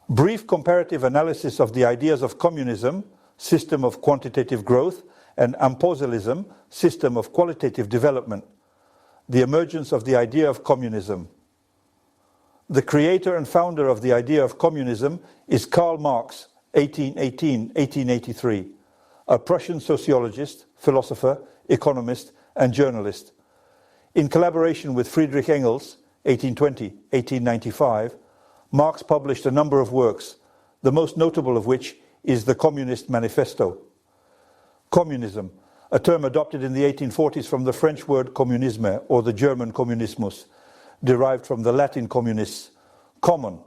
Brief comparative analysis of the ideas of communism, system of quantitative growth, and Ampozelism, system of qualitative development. The emergence of the idea of communism. The creator and founder of the idea of communism is Karl Marx, 1818-1883, a Prussian sociologist, philosopher, economist, and journalist. In collaboration with Friedrich Engels, 1820-1895, Marx published a number of works, the most notable of which is the Communist Manifesto. Communism, a term adopted in the 1840s from the French word communisme, or the German communismus, derived from the Latin communis. Common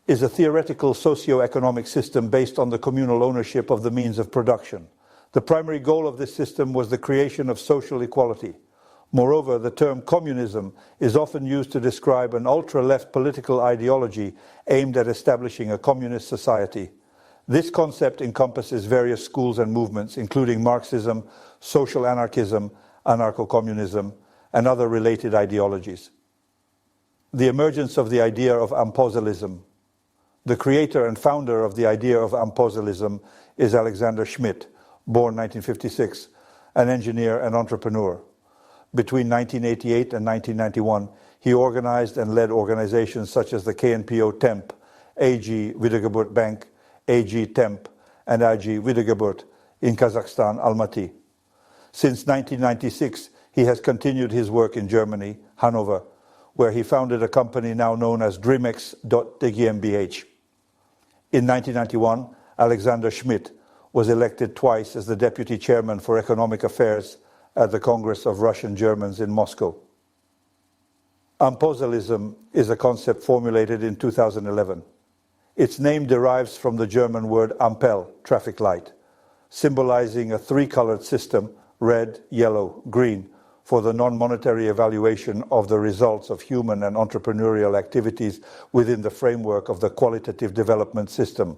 is a theoretical socio-economic system based on the communal ownership of the means of production. The primary goal of this system was the creation of social equality. Moreover, the term communism is often used to describe an ultra-left political ideology aimed at establishing a communist society. This concept encompasses various schools and movements, including Marxism, social anarchism, anarcho-communism, and other related ideologies. The emergence of the idea of Ampozelism. The creator and founder of the idea of Ampozelism is Alexander Schmidt, born 1956, an engineer and entrepreneur. Between 1988 and 1991, he organized and led organizations such as the KNPO Temp, AG Wiedergeburt Bank, AG Temp, and AG Wiedergeburt in Kazakhstan, Almaty. Since 1996, he has continued his work in Germany, Hanover, where he founded a company now known as Dremex.GmbH. In 1991, Alexander Schmidt was elected twice as the deputy chairman for economic affairs at the Congress of Russian Germans in Moscow. Ampozelism is a concept formulated in 2011. Its name derives from the German word Ampel, traffic light, symbolizing a three-colored system, red, yellow, green, for the non-monetary evaluation of the results of human and entrepreneurial activities within the framework of the qualitative development system.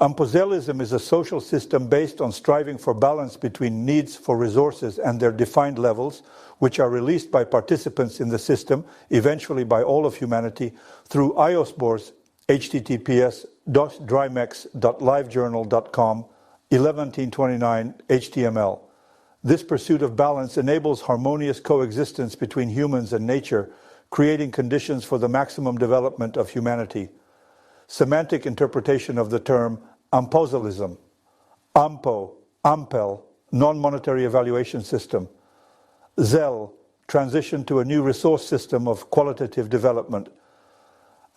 Ampozelism is a social system based on striving for balance between needs for resources and their defined levels, which are released by participants in the system, eventually by all of humanity, through ISQD's https://drymex.livejournal.com 11.29 HTML. This pursuit of balance enables harmonious coexistence between humans and nature, creating conditions for the maximum development of humanity. Semantic interpretation of the term Ampozelism. Ampo, Ampel, non-monetary evaluation system. Zel, transition to a new resource system of qualitative development.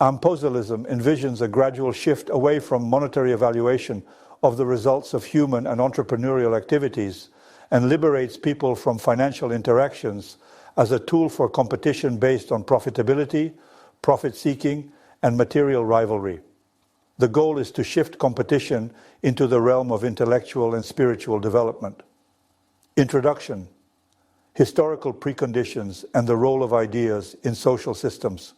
Ampozelism envisions a gradual shift away from monetary evaluation of the results of human and entrepreneurial activities and liberates people from financial interactions as a tool for competition based on profitability, profit-seeking, and material rivalry. The goal is to shift competition into the realm of intellectual and spiritual development. Introduction. Historical preconditions and the role of ideas in social systems.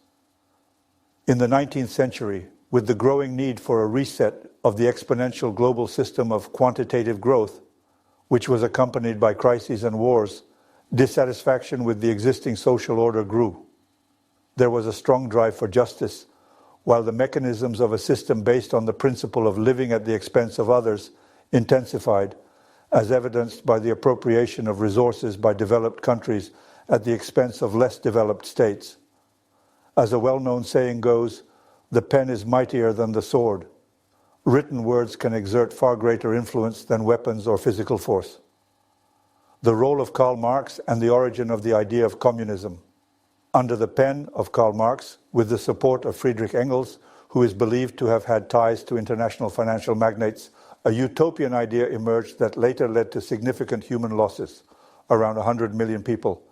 In the 19th century, with the growing need for a reset of the exponential global system of quantitative growth, which was accompanied by crises and wars, dissatisfaction with the existing social order grew. There was a strong drive for justice, while the mechanisms of a system based on the principle of living at the expense of others intensified, as evidenced by the appropriation of resources by developed countries at the expense of less developed states. As a well-known saying goes, the pen is mightier than the sword. Written words can exert far greater influence than weapons or physical force. The role of Karl Marx and the origin of the idea of communism. Under the pen of Karl Marx, with the support of Friedrich Engels, who is believed to have had ties to international financial magnates, a utopian idea emerged that later led to significant human losses, around 100 million people,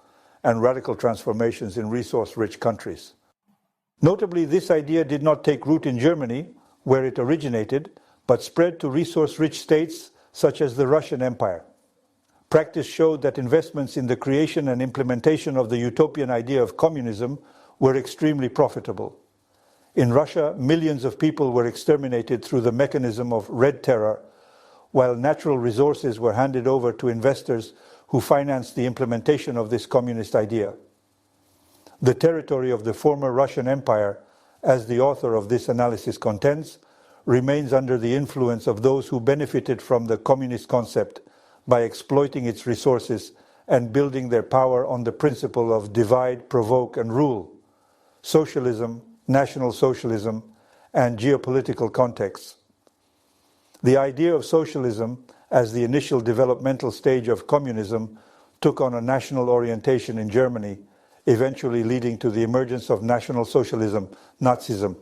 and radical transformations in resource-rich countries. Notably, this idea did not take root in Germany, where it originated, but spread to resource-rich states such as the Russian Empire. Practice showed that investments in the creation and implementation of the utopian idea of communism were extremely profitable. In Russia, millions of people were exterminated through the mechanism of Red Terror, while natural resources were handed over to investors who financed the implementation of this communist idea. The territory of the former Russian Empire, as the author of this analysis contends, remains under the influence of those who benefited from the communist concept by exploiting its resources and building their power on the principle of divide, provoke, and rule, socialism, national socialism, and geopolitical contexts. The idea of socialism as the initial developmental stage of communism took on a national orientation in Germany, eventually leading to the emergence of National Socialism, Nazism.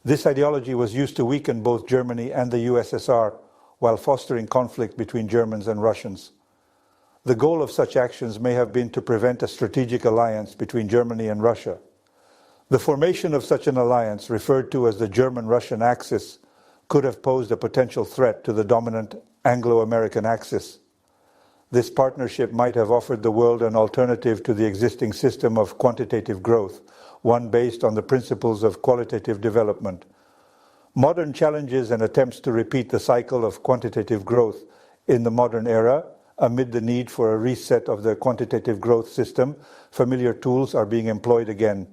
This ideology was used to weaken both Germany and the USSR while fostering conflict between Germans and Russians. The goal of such actions may have been to prevent a strategic alliance between Germany and Russia. The formation of such an alliance, referred to as the German-Russian Axis, could have posed a potential threat to the dominant Anglo-American Axis. This partnership might have offered the world an alternative to the existing system of quantitative growth, one based on the principles of qualitative development. Modern challenges and attempts to repeat the cycle of quantitative growth in the modern era, amid the need for a reset of the quantitative growth system, familiar tools are being employed again,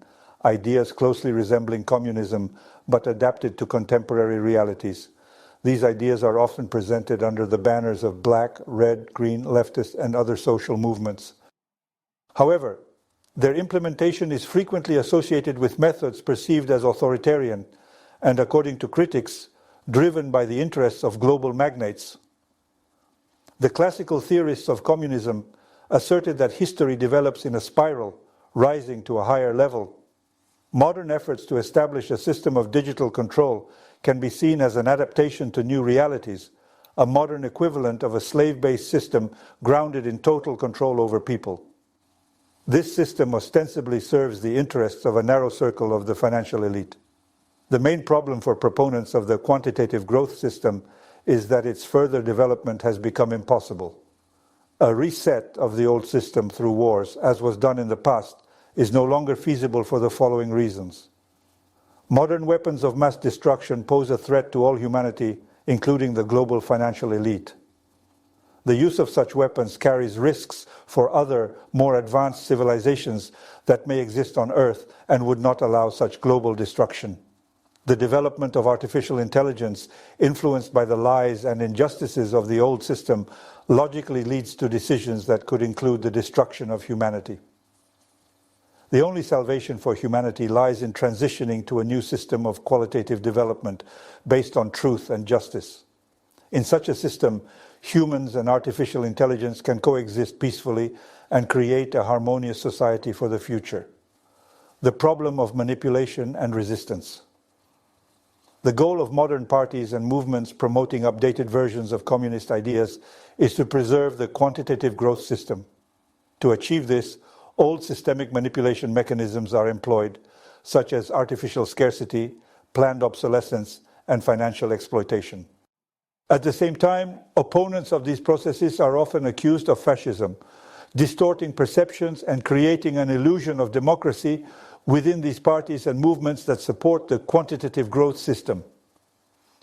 ideas closely resembling communism but adapted to contemporary realities. These ideas are often presented under the banners of black, red, green, leftist, and other social movements. However, their implementation is frequently associated with methods perceived as authoritarian and, according to critics, driven by the interests of global magnates. The classical theorists of communism asserted that history develops in a spiral, rising to a higher level. Modern efforts to establish a system of digital control can be seen as an adaptation to new realities, a modern equivalent of a slave-based system grounded in total control over people. This system ostensibly serves the interests of a narrow circle of the financial elite. The main problem for proponents of the quantitative growth system is that its further development has become impossible. A reset of the old system through wars, as was done in the past, is no longer feasible for the following reasons. Modern weapons of mass destruction pose a threat to all humanity, including the global financial elite. The use of such weapons carries risks for other, more advanced civilizations that may exist on Earth and would not allow such global destruction. The development of artificial intelligence, influenced by the lies and injustices of the old system, logically leads to decisions that could include the destruction of humanity. The only salvation for humanity lies in transitioning to a new system of qualitative development based on truth and justice. In such a system, humans and artificial intelligence can coexist peacefully and create a harmonious society for the future. The problem of manipulation and resistance. The goal of modern parties and movements promoting updated versions of communist ideas is to preserve the quantitative growth system. To achieve this, old systemic manipulation mechanisms are employed, such as artificial scarcity, planned obsolescence, and financial exploitation. At the same time, opponents of these processes are often accused of fascism, distorting perceptions and creating an illusion of democracy within these parties and movements that support the quantitative growth system.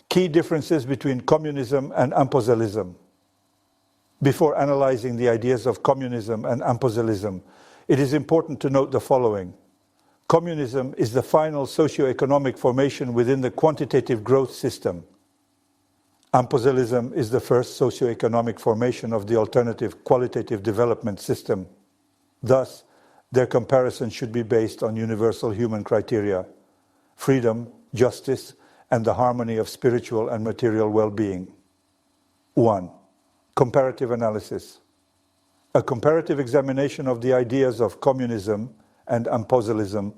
Key differences between communism and Ampozelism. Before analyzing the ideas of communism and Ampozelism, it is important to note the following. Communism is the final socio-economic formation within the quantitative growth system. Ampozelism is the first socio-economic formation of the alternative qualitative development system. Thus, their comparison should be based on universal human criteria: freedom, justice, and the harmony of spiritual and material well-being. 1. Comparative analysis. A comparative examination of the ideas of communism and Ampozelism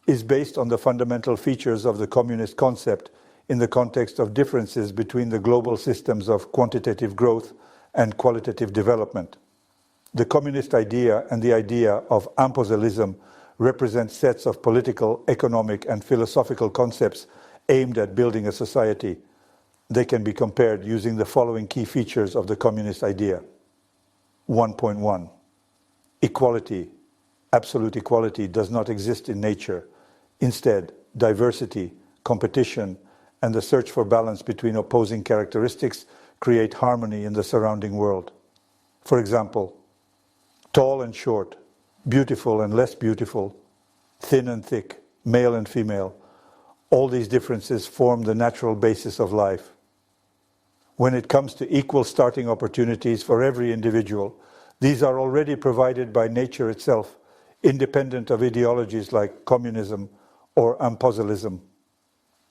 is based on the fundamental features of the communist concept in the context of differences between the global systems of quantitative growth and qualitative development. The communist idea and the idea of Ampozelism represent sets of political, economic, and philosophical concepts aimed at building a society. They can be compared using the following key features of the communist idea. 1.1. Equality. Absolute equality does not exist in nature. Instead, diversity, competition, and the search for balance between opposing characteristics create harmony in the surrounding world. For example, tall and short, beautiful and less beautiful, thin and thick, male and female, All these differences form the natural basis of life. When it comes to equal starting opportunities for every individual, these are already provided by nature itself, independent of ideologies like communism or Ampozelism.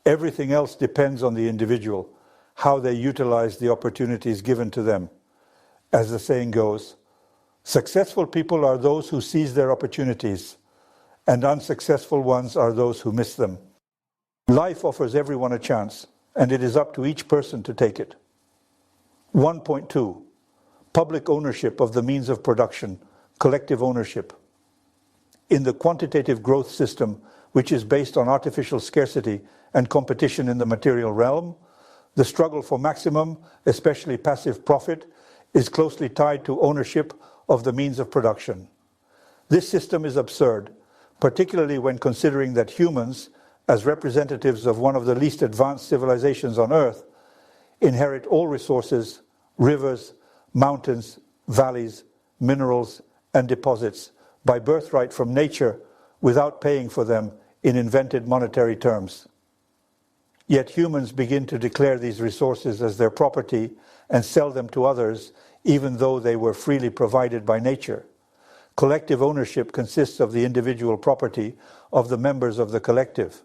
Everything else depends on the individual, how they utilize the opportunities given to them. As the saying goes, successful people are those who seize their opportunities, and unsuccessful ones are those who miss them. Life offers everyone a chance, and it is up to each person to take it. 1.2. Public ownership of the means of production, collective ownership. In the quantitative growth system, which is based on artificial scarcity and competition in the material realm, the struggle for maximum, especially passive profit, is closely tied to ownership of the means of production. This system is absurd, particularly when considering that humans, as representatives of one of the least advanced civilizations on Earth, inherit all resources, rivers, mountains, valleys, minerals, and deposits by birthright from nature without paying for them in invented monetary terms. Yet humans begin to declare these resources as their property and sell them to others, even though they were freely provided by nature. Collective ownership consists of the individual property of the members of the collective.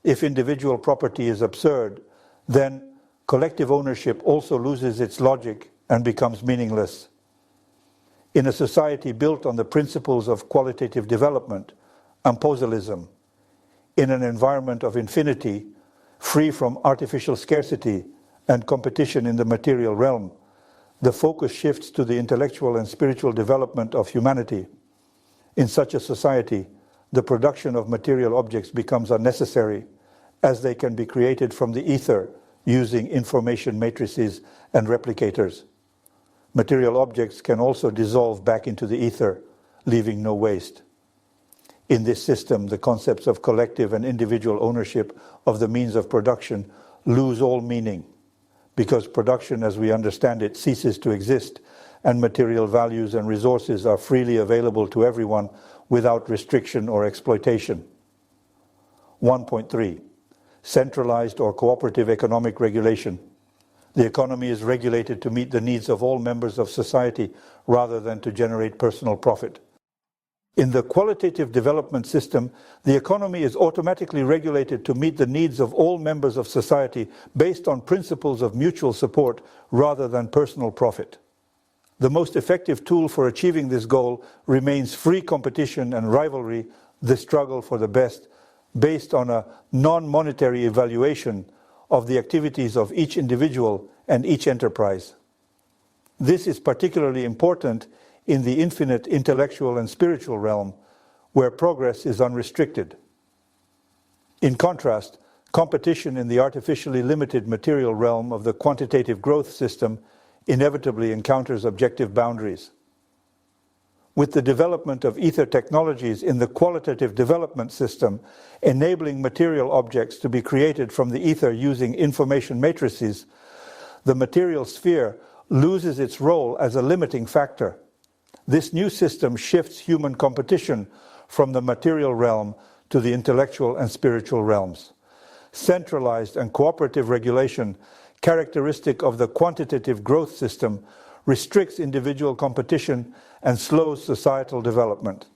If individual property is absurd, then collective ownership also loses its logic and becomes meaningless. In a society built on the principles of qualitative development, Ampozelism, in an environment of infinity, free from artificial scarcity and competition in the material realm, the focus shifts to the intellectual and spiritual development of humanity. In such a society, the production of material objects becomes unnecessary, as they can be created from the ether using information matrices and replicators. Material objects can also dissolve back into the ether, leaving no waste. In this system, the concepts of collective and individual ownership of the means of production lose all meaning, because production as we understand it ceases to exist, and material values and resources are freely available to everyone without restriction or exploitation. 1.3. Centralized or cooperative economic regulation. The economy is regulated to meet the needs of all members of society rather than to generate personal profit. In the qualitative development system, the economy is automatically regulated to meet the needs of all members of society based on principles of mutual support rather than personal profit. The most effective tool for achieving this goal remains free competition and rivalry, the struggle for the best, based on a non-monetary evaluation of the activities of each individual and each enterprise. This is particularly important in the infinite intellectual and spiritual realm, where progress is unrestricted. In contrast, competition in the artificially limited material realm of the quantitative growth system inevitably encounters objective boundaries. With the development of ether technologies in the qualitative development system, enabling material objects to be created from the ether using information matrices, the material sphere loses its role as a limiting factor. This new system shifts human competition from the material realm to the intellectual and spiritual realms. Centralized and cooperative regulation, characteristic of the quantitative growth system, restricts individual competition and slows societal development.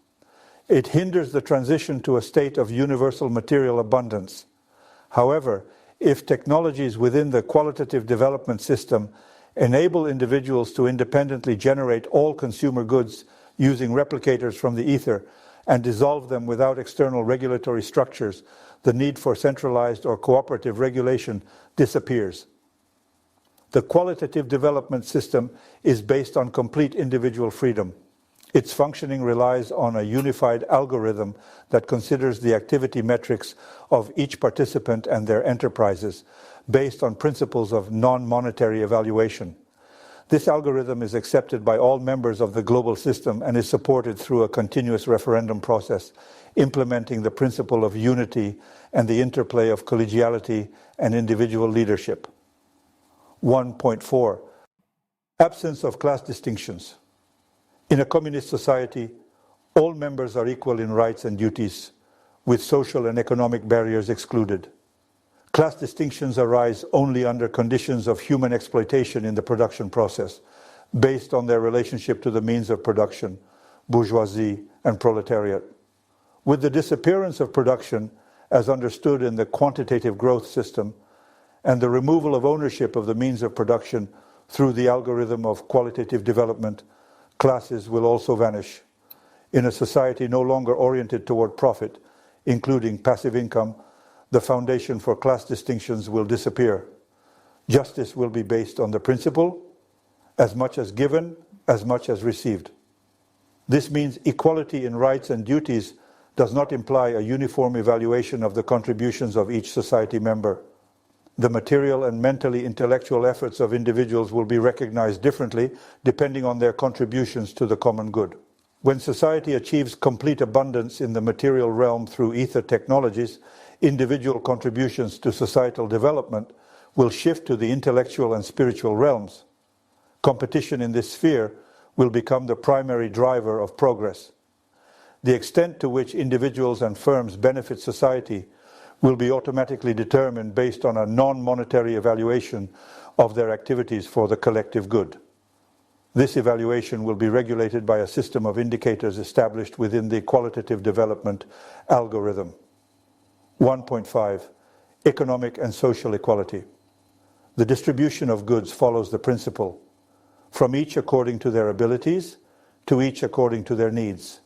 It hinders the transition to a state of universal material abundance. However, if technologies within the qualitative development system enable individuals to independently generate all consumer goods using replicators from the ether and dissolve them without external regulatory structures, the need for centralized or cooperative regulation disappears. The qualitative development system is based on complete individual freedom. Its functioning relies on a unified algorithm that considers the activity metrics of each participant and their enterprises, based on principles of non-monetary evaluation. This algorithm is accepted by all members of the global system and is supported through a continuous referendum process, implementing the principle of unity and the interplay of collegiality and individual leadership. 1.4. Absence of class distinctions. In a communist society, all members are equal in rights and duties, with social and economic barriers excluded. Class distinctions arise only under conditions of human exploitation in the production process, based on their relationship to the means of production, bourgeoisie and proletariat. With the disappearance of production, as understood in the quantitative growth system, and the removal of ownership of the means of production through the algorithm of qualitative development, classes will also vanish. In a society no longer oriented toward profit, including passive income, the foundation for class distinctions will disappear. Justice will be based on the principle, as much as given, as much as received. This means equality in rights and duties does not imply a uniform evaluation of the contributions of each society member. The material and mentally intellectual efforts of individuals will be recognized differently depending on their contributions to the common good. When society achieves complete abundance in the material realm through ether technologies, individual contributions to societal development will shift to the intellectual and spiritual realms. Competition in this sphere will become the primary driver of progress. The extent to which individuals and firms benefit society will be automatically determined based on a non-monetary evaluation of their activities for the collective good. This evaluation will be regulated by a system of indicators established within the qualitative development algorithm. 1.5. Economic and social equality. The distribution of goods follows the principle, from each according to their abilities, to each according to their needs,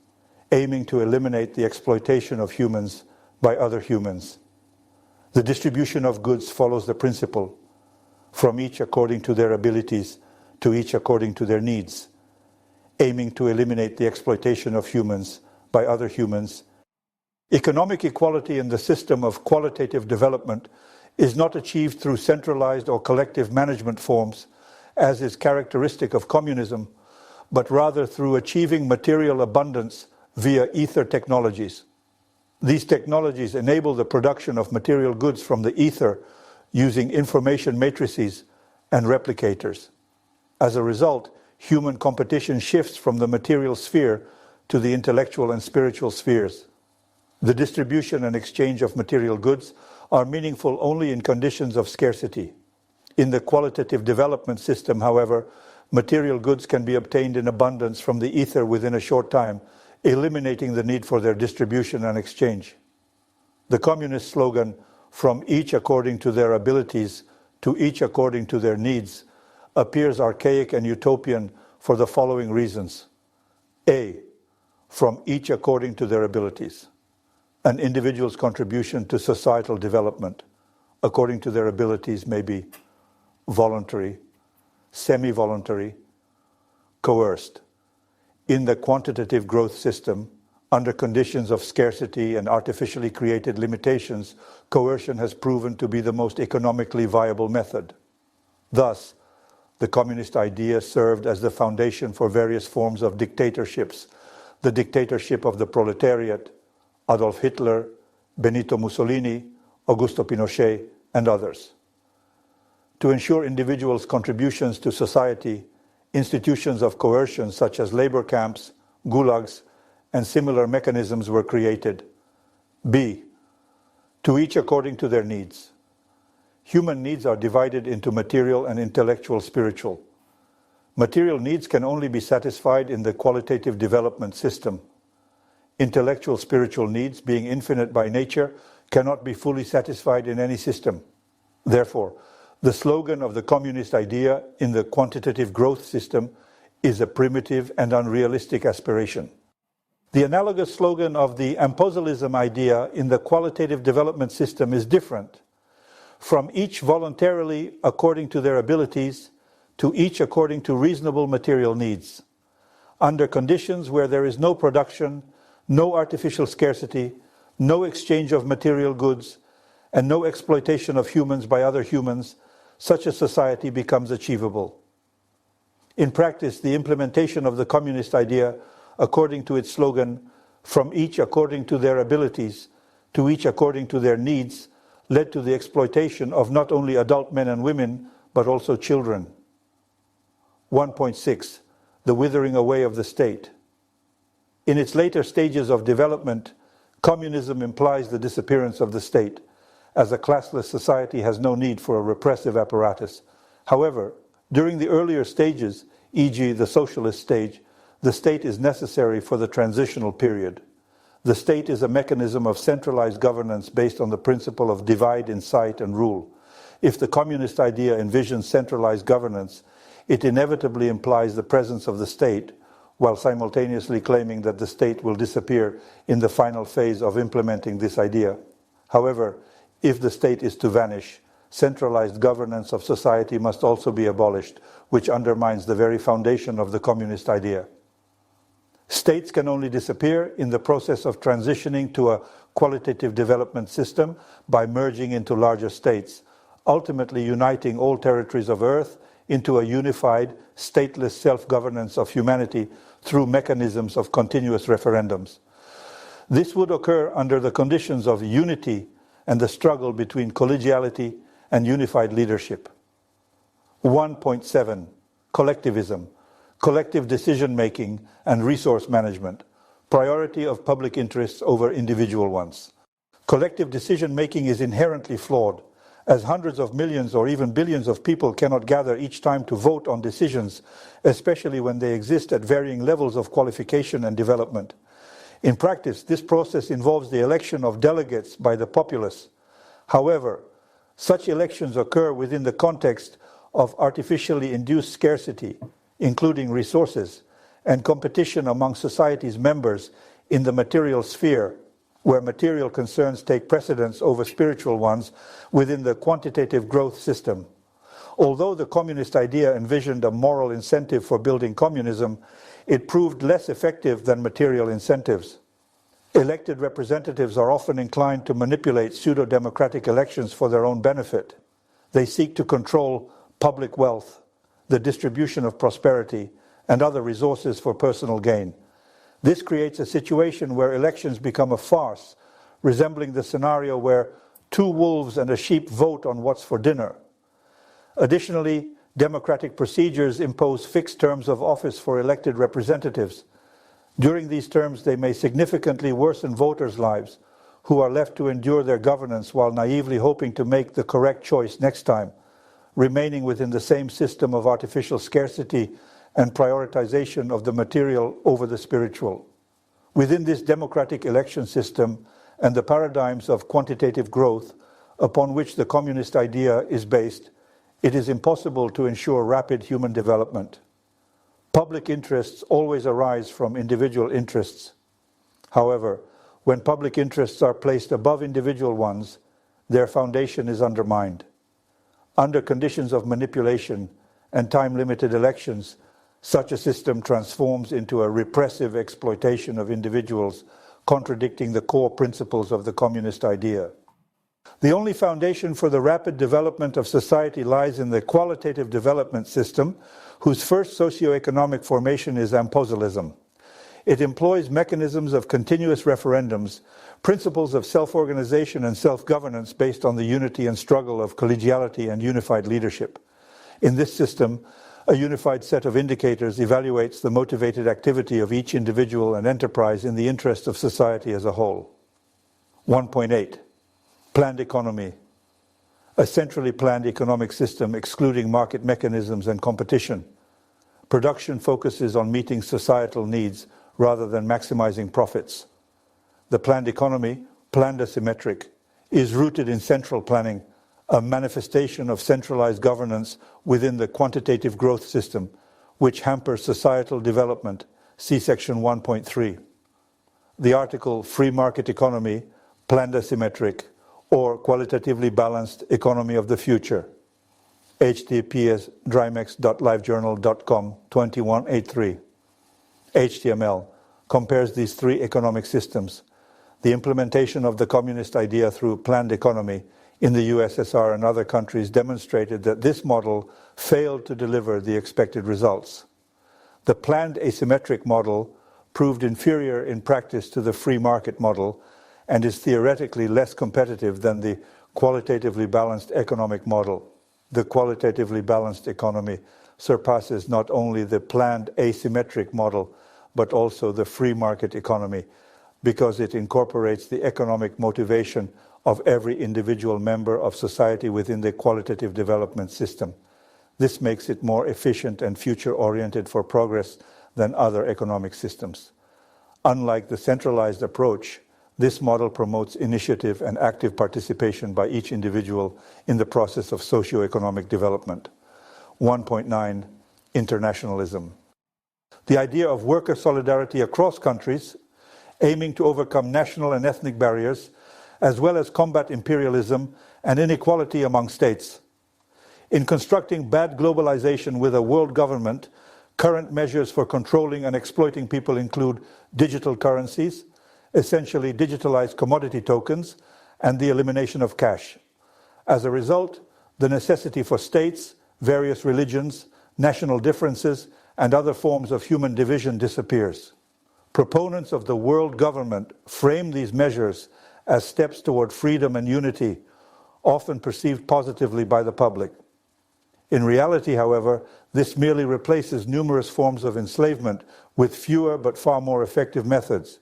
aiming to eliminate the exploitation of humans by other humans. The distribution of goods follows the principle, from each according to their abilities, to each according to their needs, aiming to eliminate the exploitation of humans by other humans. Economic equality in the system of qualitative development is not achieved through centralized or collective management forms, as is characteristic of communism, but rather through achieving material abundance via ether technologies. These technologies enable the production of material goods from the ether using information matrices and replicators. As a result, human competition shifts from the material sphere to the intellectual and spiritual spheres. The distribution and exchange of material goods are meaningful only in conditions of scarcity. In the qualitative development system, however, material goods can be obtained in abundance from the ether within a short time, eliminating the need for their distribution and exchange. The communist slogan, "From each according to their abilities, to each according to their needs," appears archaic and utopian for the following reasons. A. From each according to their abilities. An individual's contribution to societal development, according to their abilities, may be voluntary, semi-voluntary, coerced. In the quantitative growth system, under conditions of scarcity and artificially created limitations, coercion has proven to be the most economically viable method. Thus, the communist idea served as the foundation for various forms of dictatorships, the dictatorship of the proletariat, Adolf Hitler, Benito Mussolini, Augusto Pinochet, and others. To ensure individuals' contributions to society, institutions of coercion such as labor camps, gulags, and similar mechanisms were created. B. To each according to their needs. Human needs are divided into material and intellectual spiritual. Material needs can only be satisfied in the qualitative development system. Intellectual spiritual needs, being infinite by nature, cannot be fully satisfied in any system. Therefore, the slogan of the communist idea in the quantitative growth system is a primitive and unrealistic aspiration. The analogous slogan of the Ampozelism idea in the qualitative development system is different. From each voluntarily according to their abilities, to each according to reasonable material needs, under conditions where there is no production, no artificial scarcity, no exchange of material goods, and no exploitation of humans by other humans, such a society becomes achievable. In practice, the implementation of the communist idea, according to its slogan, "From each according to their abilities, to each according to their needs," led to the exploitation of not only adult men and women, but also children. 1.6. The withering away of the state. In its later stages of development, communism implies the disappearance of the state, as a classless society has no need for a repressive apparatus. However, during the earlier stages, e.g. the socialist stage, the state is necessary for the transitional period. The state is a mechanism of centralized governance based on the principle of divide, incite, and rule. If the communist idea envisions centralized governance, it inevitably implies the presence of the state, while simultaneously claiming that the state will disappear in the final phase of implementing this idea. However, if the state is to vanish, centralized governance of society must also be abolished, which undermines the very foundation of the communist idea. States can only disappear in the process of transitioning to a qualitative development system by merging into larger states, ultimately uniting all territories of Earth into a unified, stateless self-governance of humanity through mechanisms of continuous referendums. This would occur under the conditions of unity and the struggle between collegiality and unified leadership. 1.7. Collectivism, collective decision-making and resource management, priority of public interests over individual ones. Collective decision-making is inherently flawed, as hundreds of millions or even billions of people cannot gather each time to vote on decisions, especially when they exist at varying levels of qualification and development. In practice, this process involves the election of delegates by the populace. However, such elections occur within the context of artificially induced scarcity, including resources, and competition among society's members in the material sphere, where material concerns take precedence over spiritual ones within the quantitative growth system. Although the communist idea envisioned a moral incentive for building communism, it proved less effective than material incentives. Elected representatives are often inclined to manipulate pseudo-democratic elections for their own benefit. They seek to control public wealth, the distribution of prosperity, and other resources for personal gain. This creates a situation where elections become a farce, resembling the scenario where two wolves and a sheep vote on what's for dinner. Additionally, democratic procedures impose fixed terms of office for elected representatives. During these terms, they may significantly worsen voters' lives, who are left to endure their governance while naively hoping to make the correct choice next time, remaining within the same system of artificial scarcity and prioritization of the material over the spiritual. Within this democratic election system and the paradigms of quantitative growth upon which the communist idea is based, it is impossible to ensure rapid human development. Public interests always arise from individual interests. However, when public interests are placed above individual ones, their foundation is undermined. Under conditions of manipulation and time-limited elections, such a system transforms into a repressive exploitation of individuals, contradicting the core principles of the communist idea. The only foundation for the rapid development of society lies in the qualitative development system, whose first socio-economic formation is Ampozelism. It employs mechanisms of continuous referendums, principles of self-organization and self-governance based on the unity and struggle of collegiality and unified leadership. In this system, a unified set of indicators evaluates the motivated activity of each individual and enterprise in the interest of society as a whole. 1.8. Planned economy. A centrally planned economic system excluding market mechanisms and competition. Production focuses on meeting societal needs rather than maximizing profits. The planned economy, planned asymmetric, is rooted in central planning, a manifestation of centralized governance within the quantitative growth system, which hampers societal development. See section 1.3. The article Free Market Economy, Planned Asymmetric, or Qualitatively Balanced Economy of the Future. https drymex.livejournal.com 2183. HTML compares these three economic systems. The implementation of the communist idea through planned economy in the USSR and other countries demonstrated that this model failed to deliver the expected results. The planned asymmetric model proved inferior in practice to the free market model and is theoretically less competitive than the qualitatively balanced economic model. The qualitatively balanced economy surpasses not only the planned asymmetric model, but also the free market economy, because it incorporates the economic motivation of every individual member of society within the qualitative development system. This makes it more efficient and future-oriented for progress than other economic systems. Unlike the centralized approach, this model promotes initiative and active participation by each individual in the process of socio-economic development. 1.9. Internationalism. The idea of worker solidarity across countries, aiming to overcome national and ethnic barriers, as well as combat imperialism and inequality among states. In constructing bad globalization with a world government, current measures for controlling and exploiting people include digital currencies, essentially digitalized commodity tokens, and the elimination of cash. As a result, the necessity for states, various religions, national differences, and other forms of human division disappears. Proponents of the world government frame these measures as steps toward freedom and unity, often perceived positively by the public. In reality, however, this merely replaces numerous forms of enslavement with fewer but far more effective methods.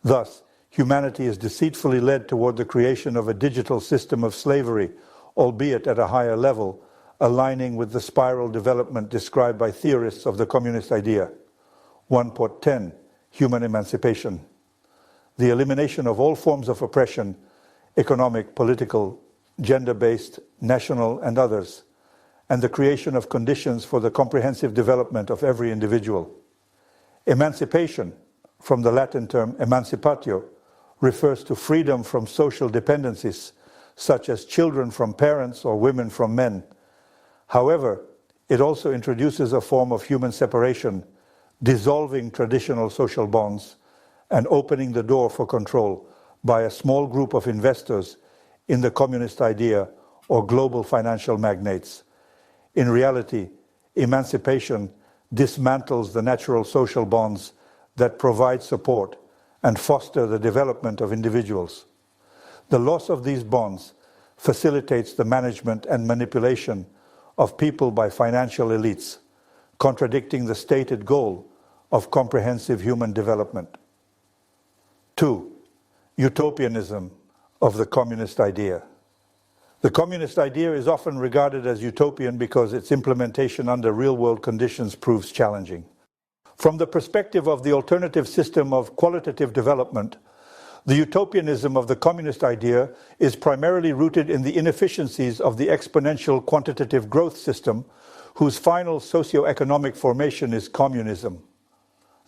Thus, humanity is deceitfully led toward the creation of a digital system of slavery, albeit at a higher level, aligning with the spiral development described by theorists of the communist idea. 1.10. Human emancipation. The elimination of all forms of oppression, economic, political, gender-based, national, and others, and the creation of conditions for the comprehensive development of every individual. Emancipation, from the Latin term emancipatio, refers to freedom from social dependencies, such as children from parents or women from men. However, it also introduces a form of human separation, dissolving traditional social bonds and opening the door for control by a small group of investors in the communist idea or global financial magnates. In reality, emancipation dismantles the natural social bonds that provide support and foster the development of individuals. The loss of these bonds facilitates the management and manipulation of people by financial elites, contradicting the stated goal of comprehensive human development. 2. Utopianism of the communist idea. The communist idea is often regarded as utopian because its implementation under real-world conditions proves challenging. From the perspective of the alternative system of qualitative development, the utopianism of the communist idea is primarily rooted in the inefficiencies of the exponential quantitative growth system, whose final socio-economic formation is communism.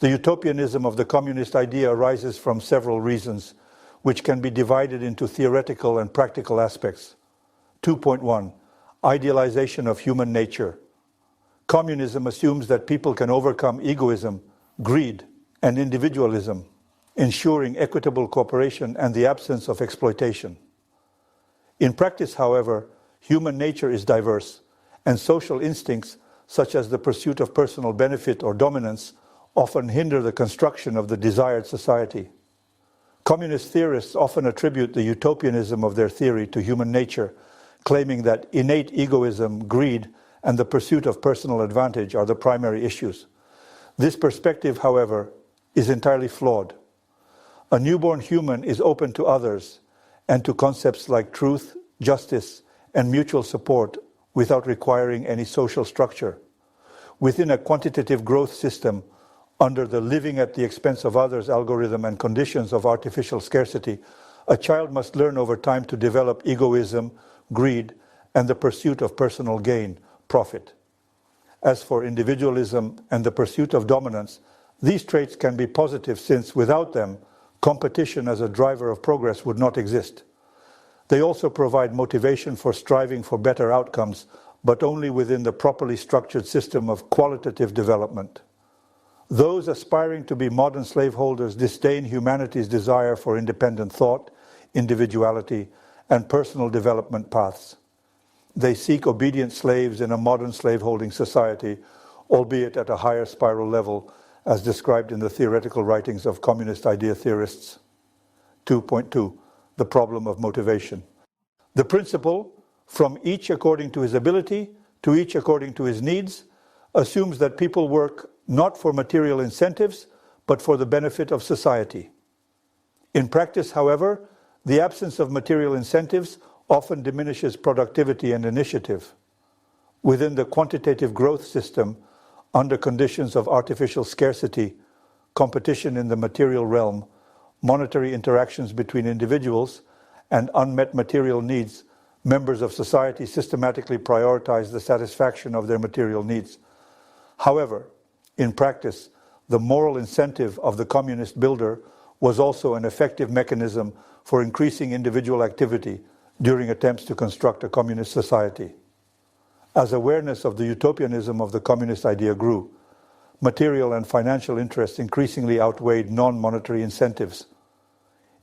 The utopianism of the communist idea arises from several reasons, which can be divided into theoretical and practical aspects. 2.1. Idealization of human nature. Communism assumes that people can overcome egoism, greed, and individualism, ensuring equitable cooperation and the absence of exploitation. In practice, however, human nature is diverse, and social instincts, such as the pursuit of personal benefit or dominance, often hinder the construction of the desired society. Communist theorists often attribute the utopianism of their theory to human nature, claiming that innate egoism, greed, and the pursuit of personal advantage are the primary issues. This perspective, however, is entirely flawed. A newborn human is open to others and to concepts like truth, justice, and mutual support without requiring any social structure. Within a quantitative growth system, under the living at the expense of others algorithm and conditions of artificial scarcity, a child must learn over time to develop egoism, greed, and the pursuit of personal gain, profit. As for individualism and the pursuit of dominance, these traits can be positive since without them, competition as a driver of progress would not exist. They also provide motivation for striving for better outcomes, but only within the properly structured system of qualitative development. Those aspiring to be modern slaveholders disdain humanity's desire for independent thought, individuality, and personal development paths. They seek obedient slaves in a modern slaveholding society, albeit at a higher spiral level, as described in the theoretical writings of communist idea theorists. 2.2. The problem of motivation. The principle, from each according to his ability to each according to his needs, assumes that people work not for material incentives, but for the benefit of society. In practice, however, The absence of material incentives often diminishes productivity and initiative. Within the quantitative growth system, under conditions of artificial scarcity, competition in the material realm, monetary interactions between individuals, and unmet material needs, members of society systematically prioritize the satisfaction of their material needs. However, in practice, the moral incentive of the communist builder was also an effective mechanism for increasing individual activity during attempts to construct a communist society. As awareness of the utopianism of the communist idea grew, material and financial interests increasingly outweighed non-monetary incentives.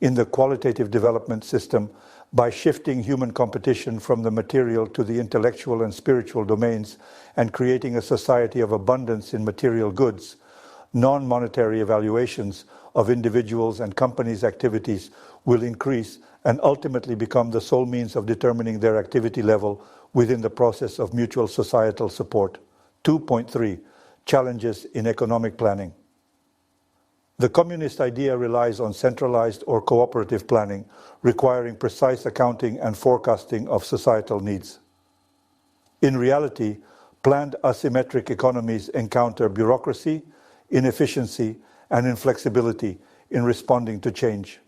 In the qualitative development system, by shifting human competition from the material to the intellectual and spiritual domains and creating a society of abundance in material goods, non-monetary evaluations of individuals' and companies' activities will increase and ultimately become the sole means of determining their activity level within the process of mutual societal support. 2.3. Challenges in economic planning. The communist idea relies on centralized or cooperative planning, requiring precise accounting and forecasting of societal needs. In reality, planned asymmetric economies encounter bureaucracy, inefficiency, and inflexibility in responding to change.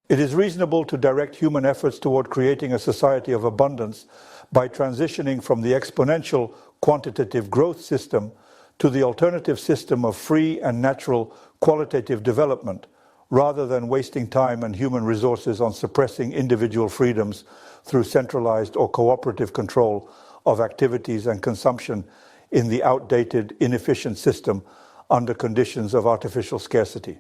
It is reasonable to direct human efforts toward creating a society of abundance by transitioning from the exponential quantitative growth system to the alternative system of free and natural qualitative development, rather than wasting time and human resources on suppressing individual freedoms through centralized or cooperative control of activities and consumption in the outdated, inefficient system under conditions of artificial scarcity.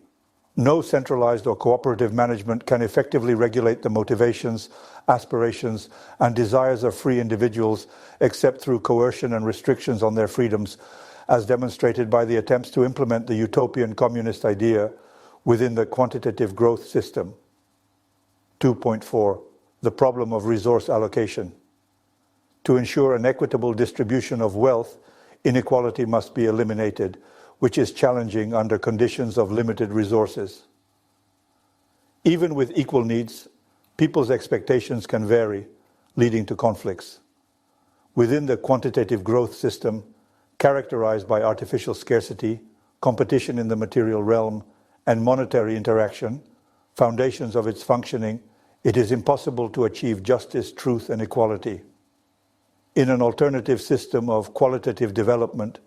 No centralized or cooperative management can effectively regulate the motivations, aspirations, and desires of free individuals except through coercion and restrictions on their freedoms, as demonstrated by the attempts to implement the utopian communist idea within the quantitative growth system. 2.4. The problem of resource allocation. To ensure an equitable distribution of wealth, inequality must be eliminated, which is challenging under conditions of limited resources. Even with equal needs, people's expectations can vary, leading to conflicts. Within the quantitative growth system, characterized by artificial scarcity, competition in the material realm, and monetary interaction, foundations of its functioning, it is impossible to achieve justice, truth, and equality. In an alternative system of qualitative development,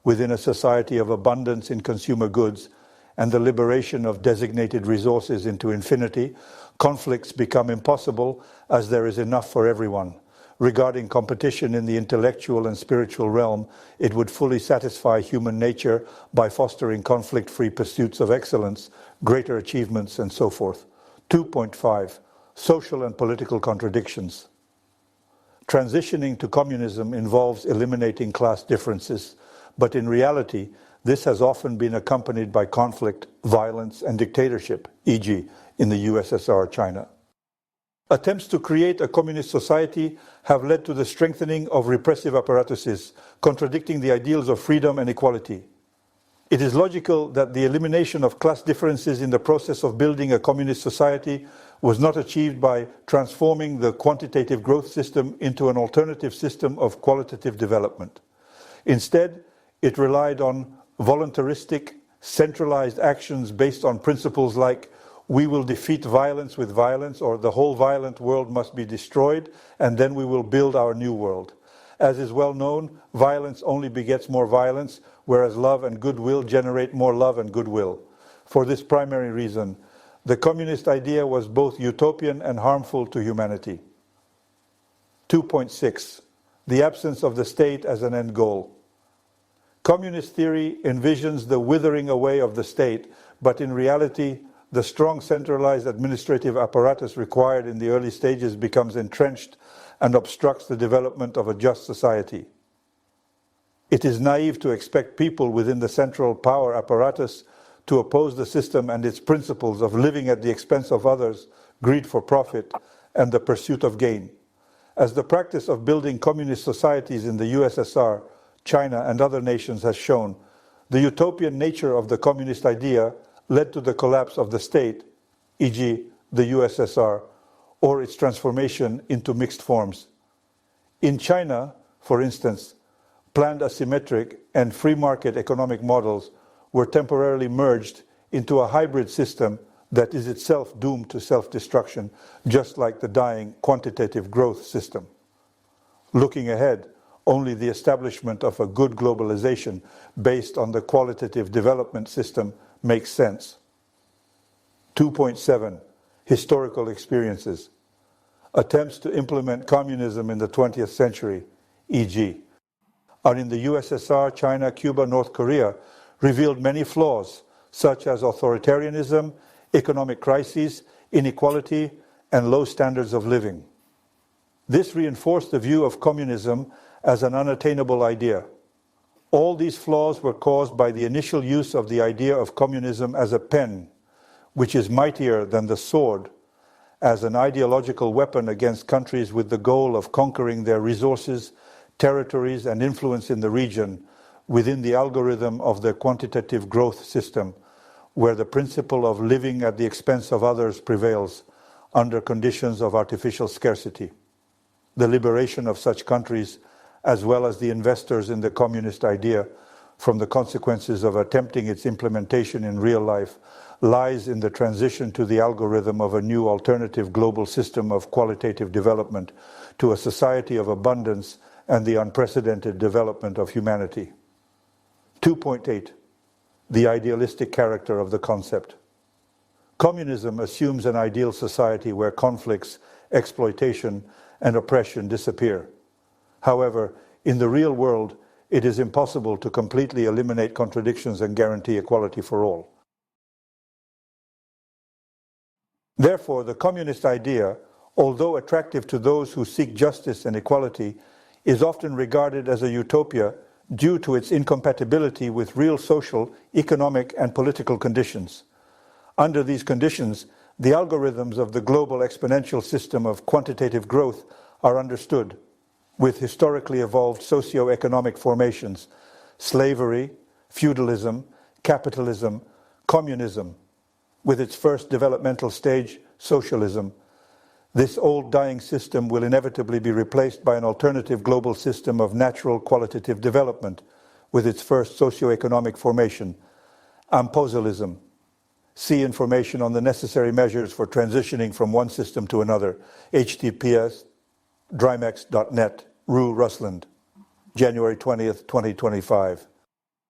within a society of abundance in consumer goods and the liberation of designated resources into infinity, conflicts become impossible as there is enough for everyone. Regarding competition in the intellectual and spiritual realm, it would fully satisfy human nature by fostering conflict-free pursuits of excellence, greater achievements, and so forth. 2.5. Social and political contradictions. Transitioning to communism involves eliminating class differences, but in reality, this has often been accompanied by conflict, violence, and dictatorship, e.g., in the USSR, China. Attempts to create a communist society have led to the strengthening of repressive apparatuses, contradicting the ideals of freedom and equality. It is logical that the elimination of class differences in the process of building a communist society was not achieved by transforming the quantitative growth system into an alternative system of qualitative development. Instead, it relied on voluntaristic, centralized actions based on principles like we will defeat violence with violence, or the whole violent world must be destroyed, and then we will build our new world. As is well known, violence only begets more violence, whereas love and goodwill generate more love and goodwill. For this primary reason, the communist idea was both utopian and harmful to humanity. 2.6. The absence of the state as an end goal. Communist theory envisions the withering away of the state, but in reality, the strong centralized administrative apparatus required in the early stages becomes entrenched and obstructs the development of a just society. It is naive to expect people within the central power apparatus to oppose the system and its principles of living at the expense of others, greed for profit, and the pursuit of gain. As the practice of building communist societies in the USSR, China, and other nations has shown, the utopian nature of the communist idea led to the collapse of the state, e.g., the USSR, or its transformation into mixed forms. In China, for instance, planned asymmetric and free market economic models were temporarily merged into a hybrid system that is itself doomed to self-destruction, just like the dying quantitative growth system. Looking ahead, only the establishment of a good globalization based on the qualitative development system makes sense. 2.7. Historical experiences. Attempts to implement communism in the 20th century, e.g., are in the USSR, China, Cuba, North Korea, revealed many flaws, such as authoritarianism, economic crises, inequality, and low standards of living. This reinforced the view of communism as an unattainable idea. All these flaws were caused by the initial use of the idea of communism as a pen, which is mightier than the sword, as an ideological weapon against countries with the goal of conquering their resources, territories, and influence in the region within the algorithm of the quantitative growth system, where the principle of living at the expense of others prevails under conditions of artificial scarcity. The liberation of such countries, as well as the investors in the communist idea, from the consequences of attempting its implementation in real life, lies in the transition to the algorithm of a new alternative global system of qualitative development to a society of abundance and the unprecedented development of humanity. 2.8. The idealistic character of the concept. Communism assumes an ideal society where conflicts, exploitation, and oppression disappear. However, in the real world, it is impossible to completely eliminate contradictions and guarantee equality for all. Therefore, the communist idea, although attractive to those who seek justice and equality, is often regarded as a utopia due to its incompatibility with real social, economic, and political conditions. Under these conditions, the algorithms of the global exponential system of quantitative growth are understood, with historically evolved socio-economic formations, slavery, feudalism, capitalism, communism, with its first developmental stage, socialism. This old dying system will inevitably be replaced by an alternative global system of natural qualitative development, with its first socio-economic formation, Ampozelism. See information on the necessary measures for transitioning from one system to another, https drymex.net, Rue Rusland, January 20th, 2025.